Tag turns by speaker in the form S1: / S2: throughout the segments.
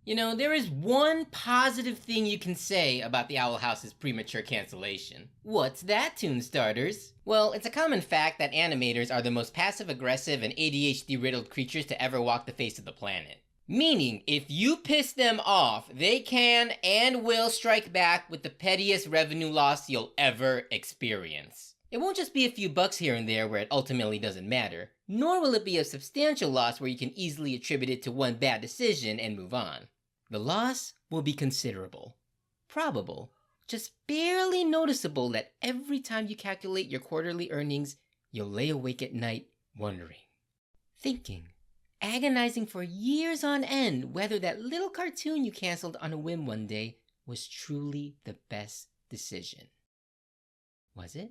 S1: You know, there is one positive thing you can say about the Owl House's premature cancellation. What's that, ToonStarterz? Well, it's a common fact that animators are the most passive-aggressive and ADHD-riddled creatures to ever walk the face of the planet. Meaning, if you piss them off, they can and will strike back with the pettiest revenue loss you'll ever experience. It won't just be a few bucks here and there where it ultimately doesn't matter, nor will it be a substantial loss where you can easily attribute it to one bad decision and move on. The loss will be considerable, probable, just barely noticeable that every time you calculate your quarterly earnings, you'll lay awake at night wondering, thinking, agonizing for years on end whether that little cartoon you canceled on a whim one day was truly the best decision. Was it?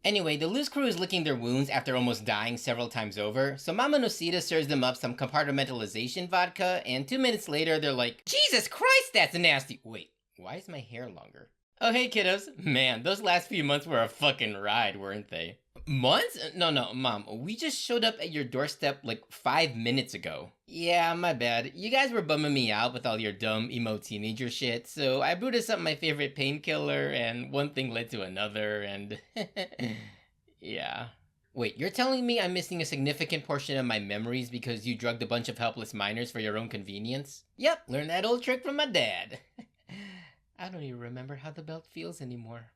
S1: Anyway, the loose crew is licking their wounds after almost dying several times over, so Mama Nocita serves them up some compartmentalization vodka, and 2 minutes later they're like, Jesus Christ, that's nasty! Wait, why is my hair longer? Oh hey kiddos, man, those last few months were a fucking ride, weren't they? Months? No, Mom, we just showed up at your doorstep like 5 minutes ago. Yeah, my bad. You guys were bumming me out with all your dumb emo teenager shit, so I brewed us up my favorite painkiller, and one thing led to another, and... yeah. Wait, you're telling me I'm missing a significant portion of my memories because you drugged a bunch of helpless minors for your own convenience? Yep, learned that old trick from my dad. I don't even remember how the belt feels anymore.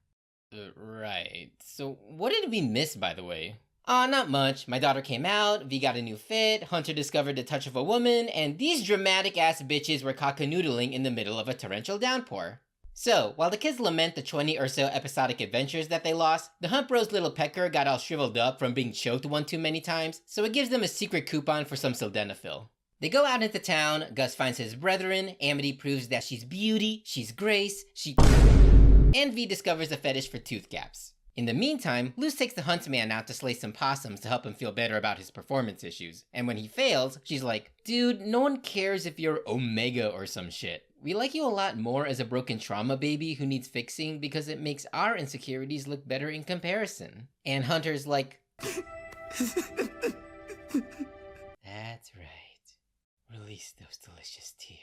S1: Right. So, what did we miss, by the way? Not much. My daughter came out, V got a new fit, Hunter discovered the touch of a woman, and these dramatic-ass bitches were cock-a-noodling in the middle of a torrential downpour. So, while the kids lament the 20 or so episodic adventures that they lost, the Hunt Bros' little pecker got all shriveled up from being choked one too many times, so it gives them a secret coupon for some sildenafil. They go out into town, Gus finds his brethren, Amity proves that she's beauty, she's grace, and V discovers a fetish for tooth gaps. In the meantime, Luce takes the huntsman out to slay some possums to help him feel better about his performance issues, and when he fails, she's like, dude, no one cares if you're Omega or some shit. We like you a lot more as a broken trauma baby who needs fixing because it makes our insecurities look better in comparison. And Hunter's like, that's right. Release those delicious tears.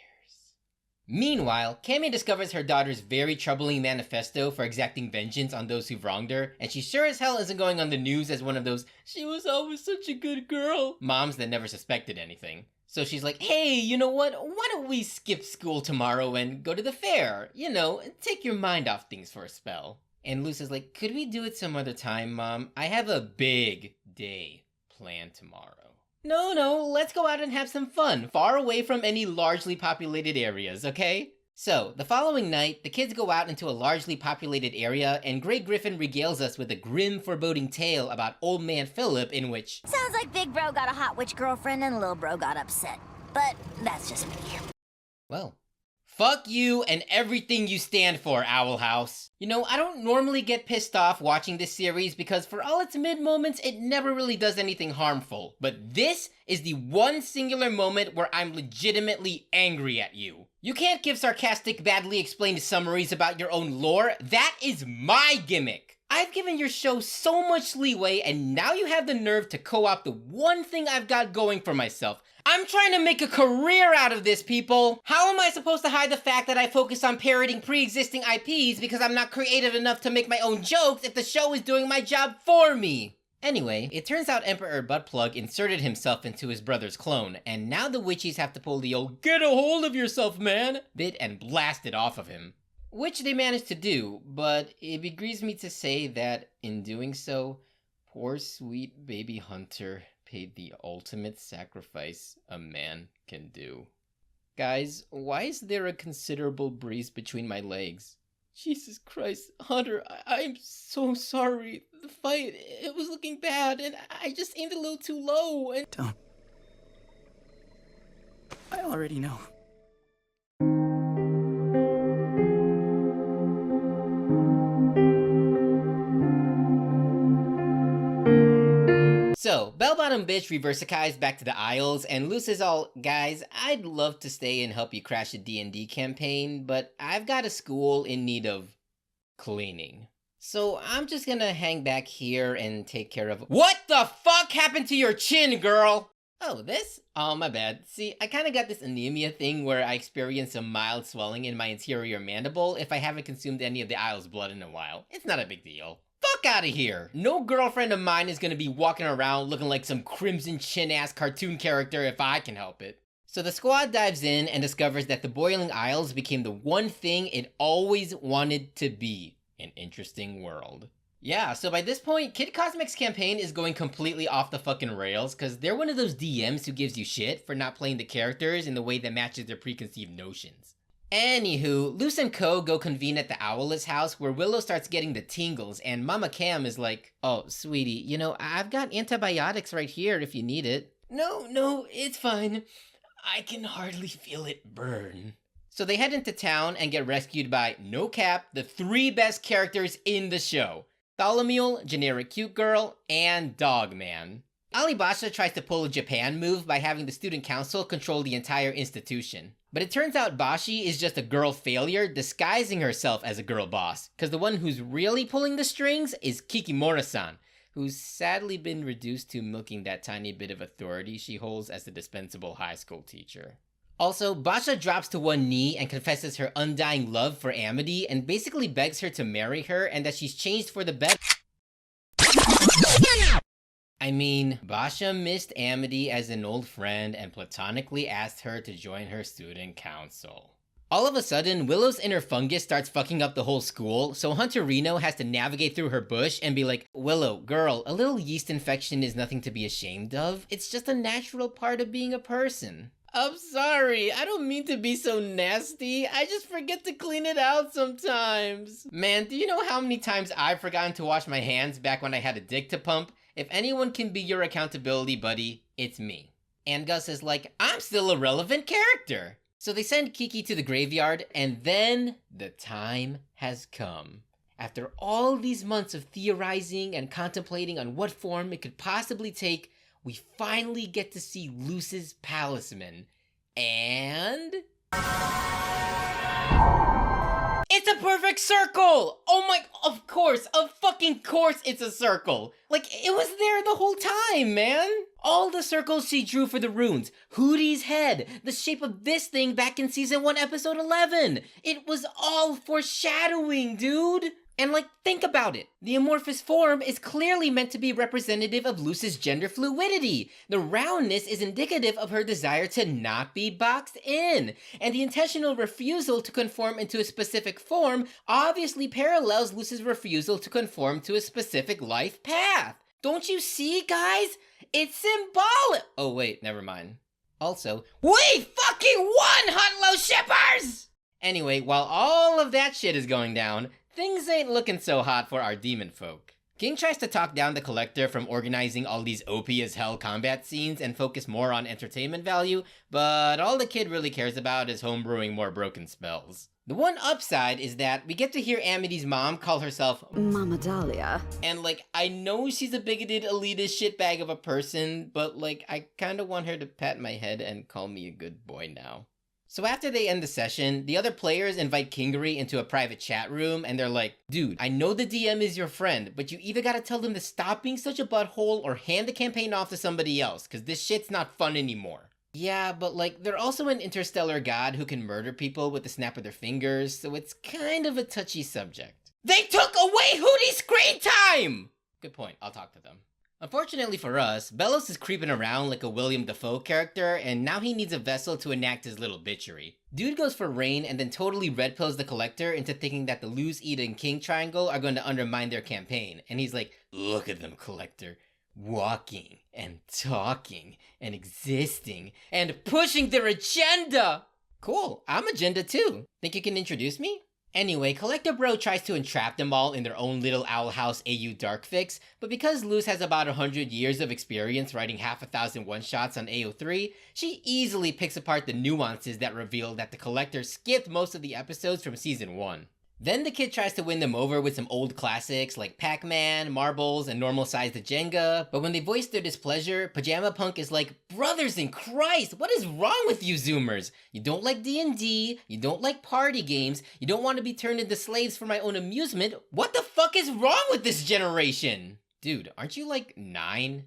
S1: Meanwhile, Cammy discovers her daughter's very troubling manifesto for exacting vengeance on those who've wronged her, and she sure as hell isn't going on the news as one of those "she was always such a good girl" moms that never suspected anything. So she's like, hey, you know what? Why don't we skip school tomorrow and go to the fair? You know, take your mind off things for a spell. And Luce is like, could we do it some other time, Mom? I have a big day planned tomorrow. No, let's go out and have some fun, far away from any largely populated areas, okay? So, the following night, the kids go out into a largely populated area, and Grey Griffin regales us with a grim, foreboding tale about Old Man Philip in which...
S2: Sounds like Big Bro got a hot witch girlfriend and Little Bro got upset. But that's just me.
S1: Well, fuck you and everything you stand for, Owl House. You know, I don't normally get pissed off watching this series because for all its mid-moments, it never really does anything harmful. But this is the one singular moment where I'm legitimately angry at you. You can't give sarcastic, badly explained summaries about your own lore. That is my gimmick. I've given your show so much leeway, and now you have the nerve to co-opt the one thing I've got going for myself. I'm trying to make a career out of this, people! How am I supposed to hide the fact that I focus on parroting pre-existing IPs because I'm not creative enough to make my own jokes if the show is doing my job for me? Anyway, it turns out Emperor Buttplug inserted himself into his brother's clone, and now the witchies have to pull the old "get a hold of yourself, man" bit and blast it off of him. Which they managed to do, but it begrieves me to say that, in doing so, poor sweet baby Hunter paid the ultimate sacrifice a man can do. Guys, why is there a considerable breeze between my legs? Jesus Christ, Hunter, I'm so sorry. The fight, it was looking bad, and I just aimed a little too low, and...
S3: Don't. I already know.
S1: So, Bell-Bottom Bitch reversicized back to the Isles, and Luce is all, guys, I'd love to stay and help you crash a D&D campaign, but I've got a school in need of cleaning. So I'm just gonna hang back here and take care of... What the fuck happened to your chin, girl? Oh, this? Oh, my bad. See, I kinda got this anemia thing where I experience some mild swelling in my interior mandible if I haven't consumed any of the Isle's blood in a while. It's not a big deal. Fuck out of here! No girlfriend of mine is gonna be walking around looking like some crimson chin-ass cartoon character if I can help it. So the squad dives in and discovers that the Boiling Isles became the one thing it always wanted to be. An interesting world. Yeah, so by this point, Kid Cosmic's campaign is going completely off the fucking rails, cause they're one of those DMs who gives you shit for not playing the characters in the way that matches their preconceived notions. Anywho, Luce and Co go convene at the Owless house where Willow starts getting the tingles and Mama Cam is like, "Oh, sweetie, you know, I've got antibiotics right here if you need it." No, it's fine. I can hardly feel it burn." So they head into town and get rescued by, no cap, the 3 best characters in the show. Tholomule, generic cute girl, and Dogman. Alibasha tries to pull a Japan move by having the student council control the entire institution. But it turns out Bashi is just a girl failure disguising herself as a girl boss, cause the one who's really pulling the strings is Kikimura-san, who's sadly been reduced to milking that tiny bit of authority she holds as the dispensable high school teacher. Also, Basha drops to one knee and confesses her undying love for Amity and basically begs her to marry her and that she's changed for the better. I mean, Basha missed Amity as an old friend and platonically asked her to join her student council. All of a sudden, Willow's inner fungus starts fucking up the whole school, so Hunter Reno has to navigate through her bush and be like, "Willow, girl, a little yeast infection is nothing to be ashamed of. It's just a natural part of being a person." "I'm sorry, I don't mean to be so nasty. I just forget to clean it out sometimes." Man, do you know how many times I've forgotten to wash my hands back when I had a dick to pump? If anyone can be your accountability buddy, it's me. And Gus is like, "I'm still a relevant character." So they send Kiki to the graveyard, and then the time has come. After all these months of theorizing and contemplating on what form it could possibly take, we finally get to see Luce's palisman. And... it's a perfect circle! Oh my, of fucking course it's a circle! Like, it was there the whole time, man! All the circles she drew for the runes, Hootie's head, the shape of this thing back in season 1, episode 11! It was all foreshadowing, dude! And like, think about it. The amorphous form is clearly meant to be representative of Luce's gender fluidity. The roundness is indicative of her desire to not be boxed in. And the intentional refusal to conform into a specific form obviously parallels Luce's refusal to conform to a specific life path. Don't you see, guys? It's symbolic. Oh wait, never mind. Also, we fucking won, Huntlow shippers! Anyway, while all of that shit is going down, things ain't looking so hot for our demon folk. King tries to talk down the Collector from organizing all these OP as hell combat scenes and focus more on entertainment value, but all the kid really cares about is homebrewing more broken spells. The one upside is that we get to hear Amity's mom call herself
S3: Mama Dahlia.
S1: And like, I know she's a bigoted elitist shitbag of a person, but like, I kinda want her to pat my head and call me a good boy now. So after they end the session, the other players invite Kingery into a private chat room and they're like, "Dude, I know the DM is your friend, but you either gotta tell them to stop being such a butthole or hand the campaign off to somebody else, cause this shit's not fun anymore." Yeah, but like, they're also an interstellar god who can murder people with the snap of their fingers, so it's kind of a touchy subject. They took away Hootie's screen time! Good point, I'll talk to them. Unfortunately for us, Belos is creeping around like a William Dafoe character, and now he needs a vessel to enact his little bitchery. Dude goes for Rain and then totally red pills the Collector into thinking that the Luz, Ida, and King triangle are going to undermine their campaign, and he's like, "Look at them, Collector. Walking, and talking, and existing, and pushing their agenda!" Cool, I'm agenda too. Think you can introduce me? Anyway, Collector Bro tries to entrap them all in their own little Owl House AU dark fix, but because Luz has about 100 years of experience writing half a thousand one-shots on AO3, she easily picks apart the nuances that reveal that the Collector skipped most of the episodes from season 1. Then the kid tries to win them over with some old classics like Pac-Man, Marbles, and normal-sized Jenga, but when they voice their displeasure, Pajama Punk is like, "Brothers in Christ, what is wrong with you Zoomers? You don't like D&D, you don't like party games, you don't want to be turned into slaves for my own amusement. What the fuck is wrong with this generation?" Dude, aren't you like 9?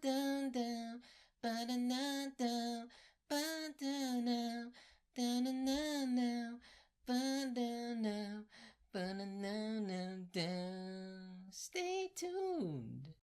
S1: Ba-na-na-na, ba-na-na, ba-na-na-na-na. Stay tuned.